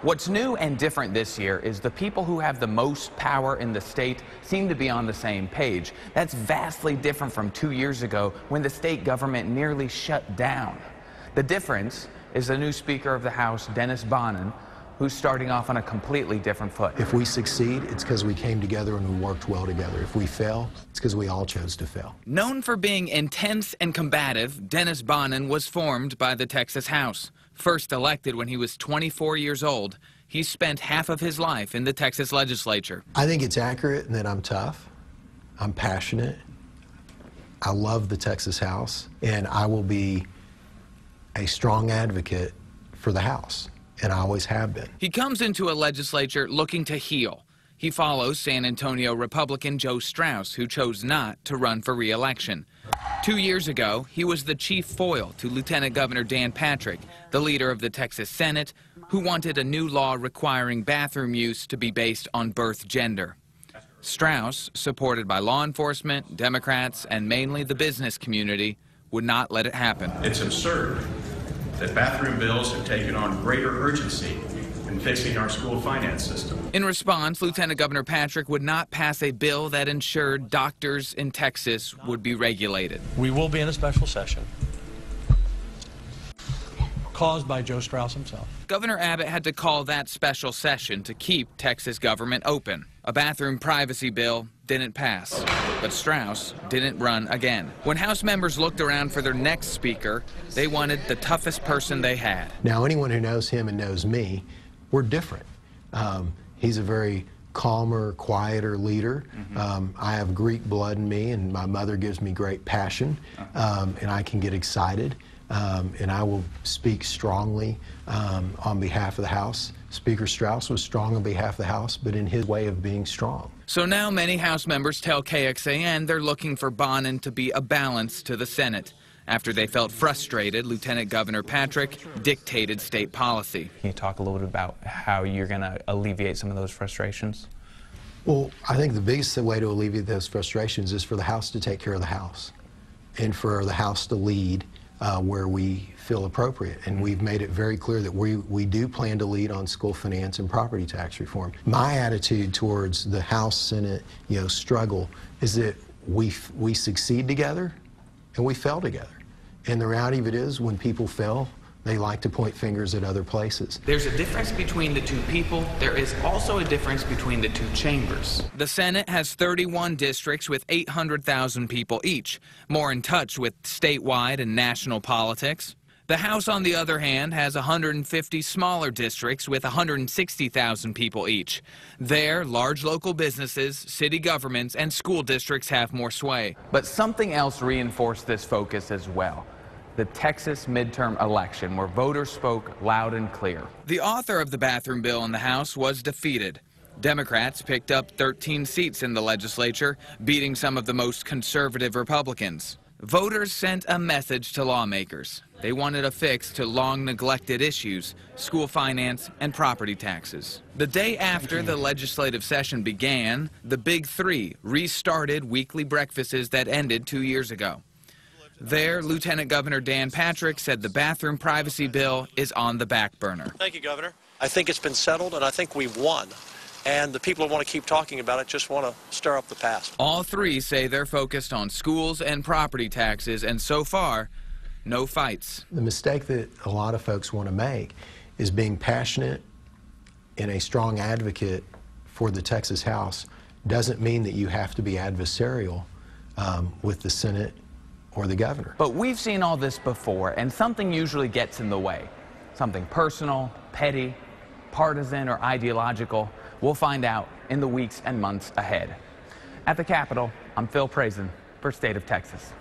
What's new and different this year is the people who have the most power in the state seem to be on the same page. That's vastly different from 2 years ago when the state government nearly shut down. The difference is the new Speaker of the House, Dennis Bonnen, who's starting off on a completely different foot. If we succeed, it's because we came together and we worked well together. If we fail, it's because we all chose to fail. Known for being intense and combative, Dennis Bonnen was formed by the Texas House. First elected when he was 24 years old, he spent half of his life in the Texas Legislature. I think it's accurate that I'm tough, I'm passionate, I love the Texas House, and I will be a strong advocate for the House, and I always have been. He comes into a legislature looking to heal. He follows San Antonio Republican Joe Straus, who chose not to run for re-election. 2 years ago, he was the chief foil to Lieutenant Governor Dan Patrick, the leader of the Texas Senate, who wanted a new law requiring bathroom use to be based on birth gender. Straus, supported by law enforcement, Democrats, and mainly the business community, would not let it happen. It's absurd that bathroom bills have taken on greater urgency in fixing our school finance system. In response, Lieutenant Governor Patrick would not pass a bill that ensured doctors in Texas would be regulated. We will be in a special session caused by Joe Straus himself. Governor Abbott had to call that special session to keep Texas government open. A bathroom privacy bill didn't pass, but Straus didn't run again. When House members looked around for their next speaker, they wanted the toughest person they had. Now, anyone who knows him and knows me, we're different. He's a very calmer, quieter leader. I have Greek blood in me, and my mother gives me great passion, and I can get excited, and I will speak strongly on behalf of the House. Speaker Straus was strong on behalf of the House, but in his way of being strong. So now many House members tell KXAN they're looking for Bonnen to be a balance to the Senate. After they felt frustrated, Lieutenant Governor Patrick dictated state policy. Can you talk a little bit about how you're going to alleviate some of those frustrations? Well, I think the biggest way to alleviate those frustrations is for the House to take care of the House and for the House to lead where we feel appropriate. And we've made it very clear that we do plan to lead on school finance and property tax reform. My attitude towards the House-Senate struggle is that we succeed together and we fail together. And the reality of it is, when people fail, they like to point fingers at other places. There's a difference between the two people. There is also a difference between the two chambers. The Senate has 31 districts with 800,000 people each, more in touch with statewide and national politics. The House, on the other hand, has 150 smaller districts with 160,000 people each. There, large local businesses, city governments, and school districts have more sway. But something else reinforced this focus as well: the Texas midterm election, where voters spoke loud and clear. The author of the bathroom bill in the House was defeated. Democrats picked up 13 seats in the legislature, beating some of the most conservative Republicans. Voters sent a message to lawmakers. They wanted a fix to long-neglected issues: school finance and property taxes. The day after the legislative session began, the Big Three restarted weekly breakfasts that ended 2 years ago. There, Lieutenant Governor Dan Patrick said the bathroom privacy bill is on the back burner. Thank you, Governor. I think it's been settled, and I think we've won. And the people who want to keep talking about it just want to stir up the past. All three say they're focused on schools and property taxes, and so far, no fights. The mistake that a lot of folks want to make is being passionate and a strong advocate for the Texas House doesn't mean that you have to be adversarial with the Senate or the governor. But we've seen all this before, and something usually gets in the way. Something personal, petty, partisan, or ideological. We'll find out in the weeks and months ahead. At the Capitol, I'm Phil Prazan for State of Texas.